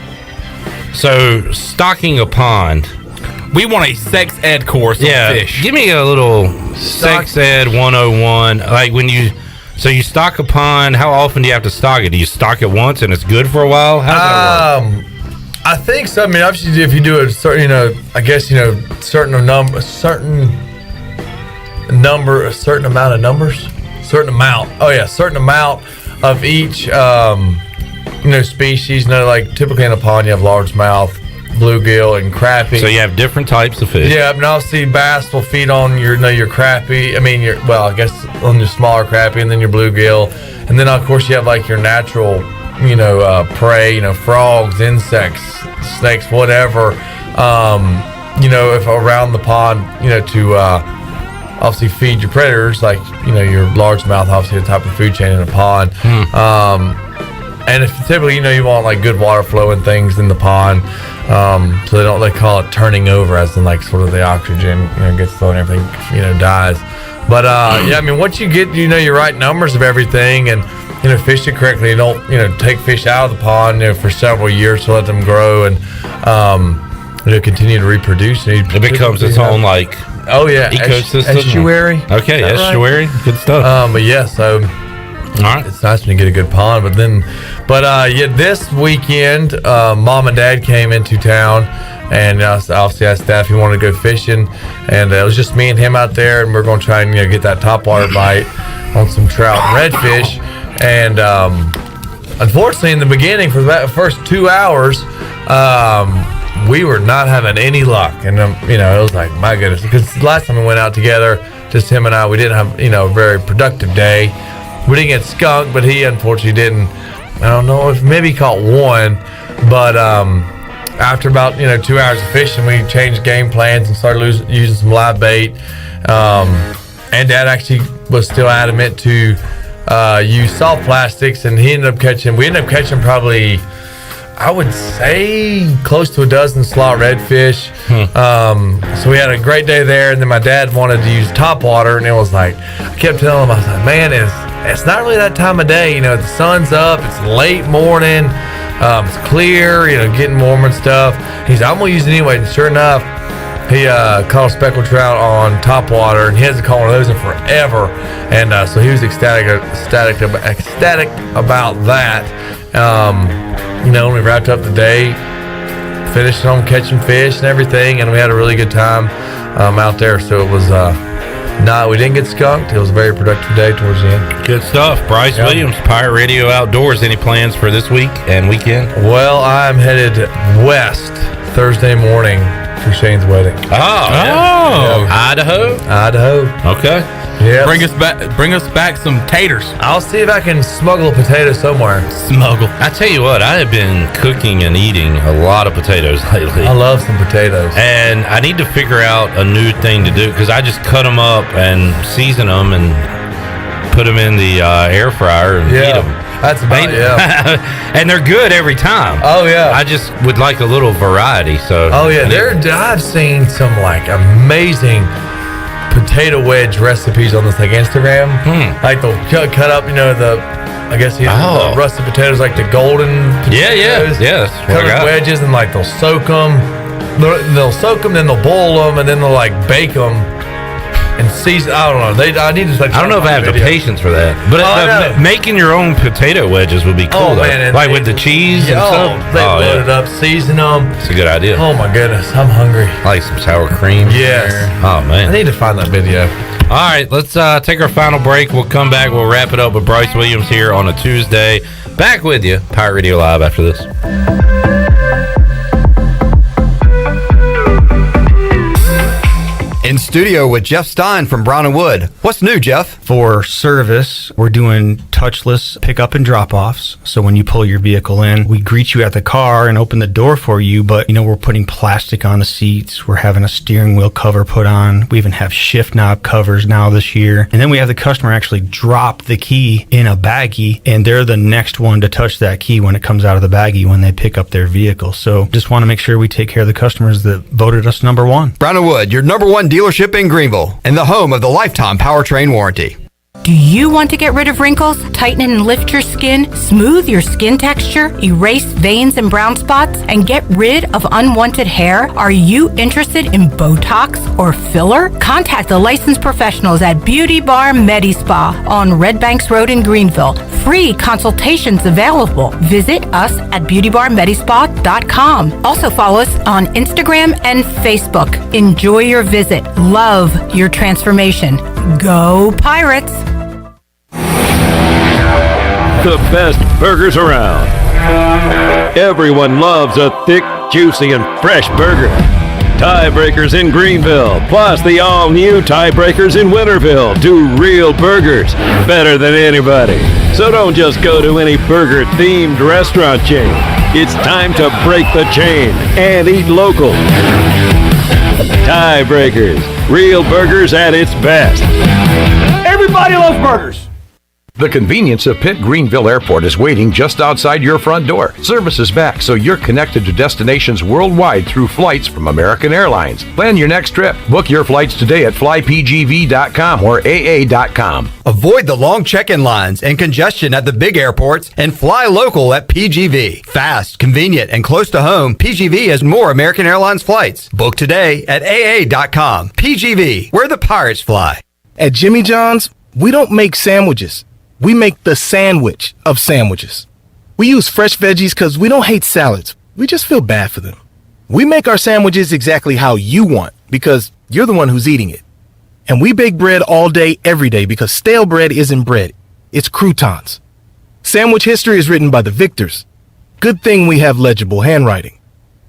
So stocking a pond. We want a sex ed course on fish. Give me a little sex ed 101. Like so you stock a pond. How often do you have to stock it? Do you stock it once and it's good for a while? How does that work? I think so. I mean, obviously, if you do a certain, certain amount of each, species. Like typically in a pond, you have largemouth, bluegill, and crappie. So you have different types of fish. Yeah, and obviously bass will feed on your crappie. I guess on your smaller crappie, and then your bluegill, and then of course you have like your natural, prey. Frogs, insects, snakes, whatever. If around the pond, to obviously feed your predators, like your largemouth, obviously the type of food chain in a pond. And if typically, you want like good water flow and things in the pond, so they call it turning over, as in like sort of the oxygen, gets thrown, everything, dies. But once you get, your right numbers of everything and, fish it correctly, you don't, take fish out of the pond, for several years to let them grow and, continue to reproduce. It becomes its own like ecosystem. Estuary. Okay, estuary. Right? Good stuff. But yeah, so. All right. It's nice when you get a good pond, this weekend, Mom and Dad came into town, and obviously asked Dad if he wanted to go fishing, and it was just me and him out there, and we're going to try and get that topwater bite on some trout and redfish, and unfortunately, in the beginning, for the first 2 hours, we were not having any luck, and it was like, my goodness, because last time we went out together, just him and I, we didn't have a very productive day. We didn't get skunked, but he unfortunately didn't. I don't know if maybe he caught one, but after about 2 hours of fishing, we changed game plans and started using some live bait. And Dad actually was still adamant to use soft plastics, and we ended up catching probably, I would say, close to a dozen slot redfish. So we had a great day there, and then my dad wanted to use topwater, and it was like, I kept telling him, I was like, man, it's not really that time of day. The sun's up, it's late morning, it's clear, getting warm and stuff. He's like, I'm gonna use it anyway. And sure enough, he caught a speckled trout on topwater, and he hasn't caught one of those in forever. And so he was ecstatic about that. When we wrapped up the day, finished on catching fish and everything, and we had a really good time out there. So it was we didn't get skunked. It was a very productive day towards the end. Good stuff. Bryce Williams, Pirate Radio Outdoors. Any plans for this week and weekend? Well, I'm headed west Thursday morning for Shane's wedding. Idaho. Okay. Yeah. Bring us back some taters. I'll see if I can smuggle a potato somewhere. I tell you what, I have been cooking and eating a lot of potatoes lately. I love some potatoes. And I need to figure out a new thing to do, because I just cut them up and season them and put them in the air fryer and eat them. That's about it. And they're good every time. Oh yeah. I just would like a little variety. So. Oh yeah, I've seen some like amazing potato wedge recipes on this like Instagram. Like they'll cut up, the russet potatoes, like the golden potatoes. Cut up wedges, and like they'll soak them. They'll soak them, then they'll boil them, and then they'll like bake them and season. I don't know. I need to. I don't know if I have the patience for that. But making your own potato wedges would be cool. Like with the cheese and stuff. They load it up, season them. It's a good idea. Oh my goodness, I'm hungry. Like some sour cream. Yes. Oh man, I need to find that video. All right, let's take our final break. We'll come back. We'll wrap it up with Bryce Williams here on a Tuesday. Back with you, Pirate Radio Live, after this. In studio with Jeff Stein from Brown & Wood. What's new, Jeff? For service, we're doing touchless pickup and drop-offs. So when you pull your vehicle in, we greet you at the car and open the door for you, but we're putting plastic on the seats. We're having a steering wheel cover put on. We even have shift knob covers now this year. And then we have the customer actually drop the key in a baggie, and they're the next one to touch that key when it comes out of the baggie when they pick up their vehicle. So just want to make sure we take care of the customers that voted us number one. Brown & Wood, your number one dealership in Greenville and the home of the lifetime powertrain warranty. Do you want to get rid of wrinkles, tighten and lift your skin, smooth your skin texture, erase veins and brown spots, and get rid of unwanted hair? Are you interested in Botox or filler? Contact the licensed professionals at Beauty Bar MediSpa on Red Banks Road in Greenville. Free consultations available. Visit us at beautybarmedispa.com. Also follow us on Instagram and Facebook. Enjoy your visit. Love your transformation. Go Pirates! The best burgers around. Everyone loves a thick, juicy, and fresh burger. Tiebreakers in Greenville, plus the all-new Tiebreakers in Winterville do real burgers better than anybody. So don't just go to any burger-themed restaurant chain. It's time to break the chain and eat local. Tiebreakers, real burgers at its best. Everybody loves burgers. The convenience of Pitt Greenville Airport is waiting just outside your front door. Service is back, so you're connected to destinations worldwide through flights from American Airlines. Plan your next trip. Book your flights today at flypgv.com or aa.com. Avoid the long check-in lines and congestion at the big airports and fly local at PGV. Fast, convenient, and close to home, PGV has more American Airlines flights. Book today at aa.com. PGV, where the Pirates fly. At Jimmy John's, we don't make sandwiches. We make the sandwich of sandwiches. We use fresh veggies because we don't hate salads. We just feel bad for them. We make our sandwiches exactly how you want because you're the one who's eating it. And we bake bread all day, every day because stale bread isn't bread. It's croutons. Sandwich history is written by the victors. Good thing we have legible handwriting.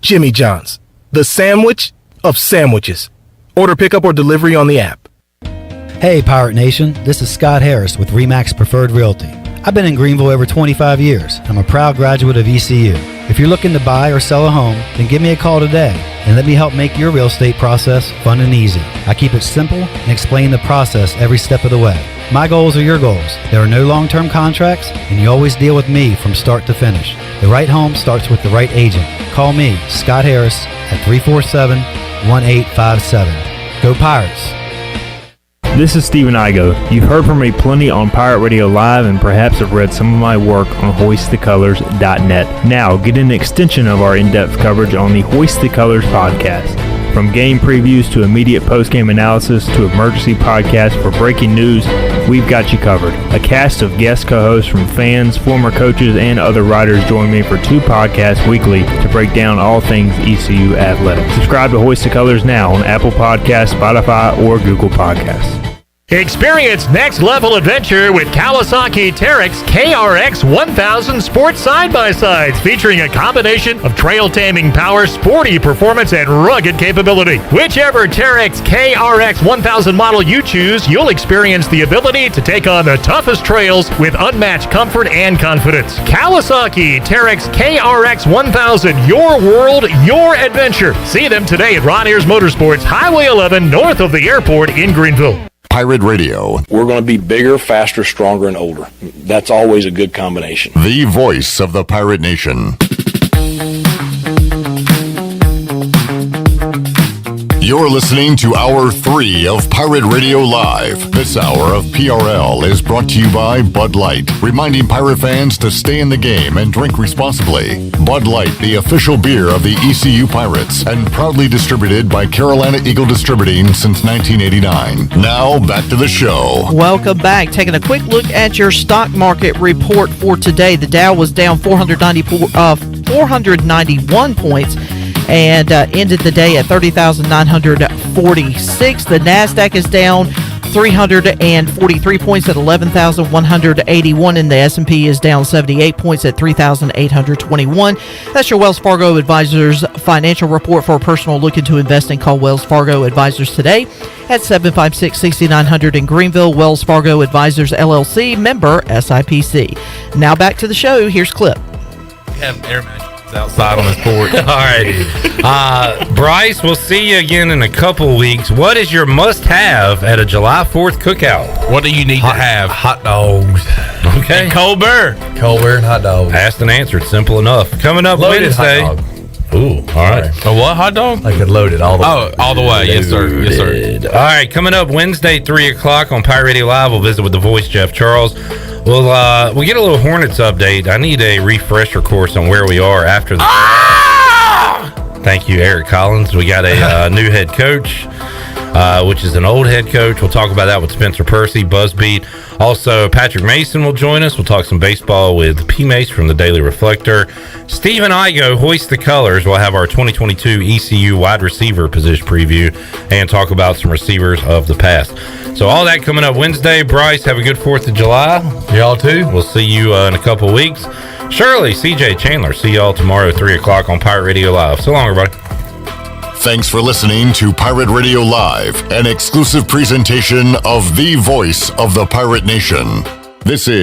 Jimmy John's, the sandwich of sandwiches. Order pickup or delivery on the app. Hey Pirate Nation, this is Scott Harris with RE/MAX Preferred Realty. I've been in Greenville over 25 years. I'm a proud graduate of ECU. If you're looking to buy or sell a home, then give me a call today and let me help make your real estate process fun and easy. I keep it simple and explain the process every step of the way. My goals are your goals. There are no long-term contracts and you always deal with me from start to finish. The right home starts with the right agent. Call me, Scott Harris, at 347-1857. Go Pirates! This is Stephen Igo. You've heard from me plenty on Pirate Radio Live and perhaps have read some of my work on hoistthecolors.net. Now, get an extension of our in-depth coverage on the Hoist the Colors podcast. From game previews to immediate post-game analysis to emergency podcasts for breaking news, we've got you covered. A cast of guest co-hosts from fans, former coaches, and other writers join me for 2 podcasts weekly to break down all things ECU athletics. Subscribe to Hoist the Colors now on Apple Podcasts, Spotify, or Google Podcasts. Experience next-level adventure with Kawasaki Terex KRX 1000 sports side-by-sides featuring a combination of trail-taming power, sporty performance, and rugged capability. Whichever Terex KRX 1000 model you choose, you'll experience the ability to take on the toughest trails with unmatched comfort and confidence. Kawasaki Terex KRX 1000, your world, your adventure. See them today at Ron Ayers Motorsports, Highway 11, north of the airport in Greenville. Pirate Radio. We're going to be bigger, faster, stronger, and older. That's always a good combination. The voice of the Pirate Nation. You're listening to Hour 3 of Pirate Radio Live. This hour of PRL is brought to you by Bud Light, reminding Pirate fans to stay in the game and drink responsibly. Bud Light, the official beer of the ECU Pirates, and proudly distributed by Carolina Eagle Distributing since 1989. Now, back to the show. Welcome back. Taking a quick look at your stock market report for today. The Dow was down 491 points and ended the day at 30,946. The NASDAQ is down 343 points at 11,181, and the S&P is down 78 points at 3,821. That's your Wells Fargo Advisors financial report. For a personal look into investing, call Wells Fargo Advisors today at 756-6900 in Greenville. Wells Fargo Advisors, LLC, member SIPC. Now back to the show. Here's Clip. We have air matches outside on this porch. All right. Bryce, we'll see you again in a couple weeks. What is your must-have at a July 4th cookout? What do you need to have? Hot dogs. Okay. And cold beer. Cold beer and hot dogs. Asked and answered. Simple enough. Coming up Loaded Wednesday. hot dog. Ooh, all right. A what hot dog? I could load it all the way. Oh, all the way. Yes, sir. Yes, sir. All right, coming up Wednesday, 3 o'clock on Pirate Radio Live, we'll visit with the voice, Jeff Charles. We'll get a little Hornets update. I need a refresher course on where we are after the... Thank you, Eric Collins. We got a new head coach, which is an old head coach. We'll talk about that with Spencer Percy, Buzzbeat. Also, Patrick Mason will join us. We'll talk some baseball with P. Mace from the Daily Reflector. Stephen Igo, Hoist the Colors. We'll have our 2022 ECU wide receiver position preview and talk about some receivers of the past. So all that coming up Wednesday. Bryce, have a good 4th of July. Y'all too. We'll see you in a couple weeks. Shirley, CJ, Chandler, see y'all tomorrow, 3 o'clock on Pirate Radio Live. So long, everybody. Thanks for listening to Pirate Radio Live, an exclusive presentation of the voice of the Pirate Nation. This is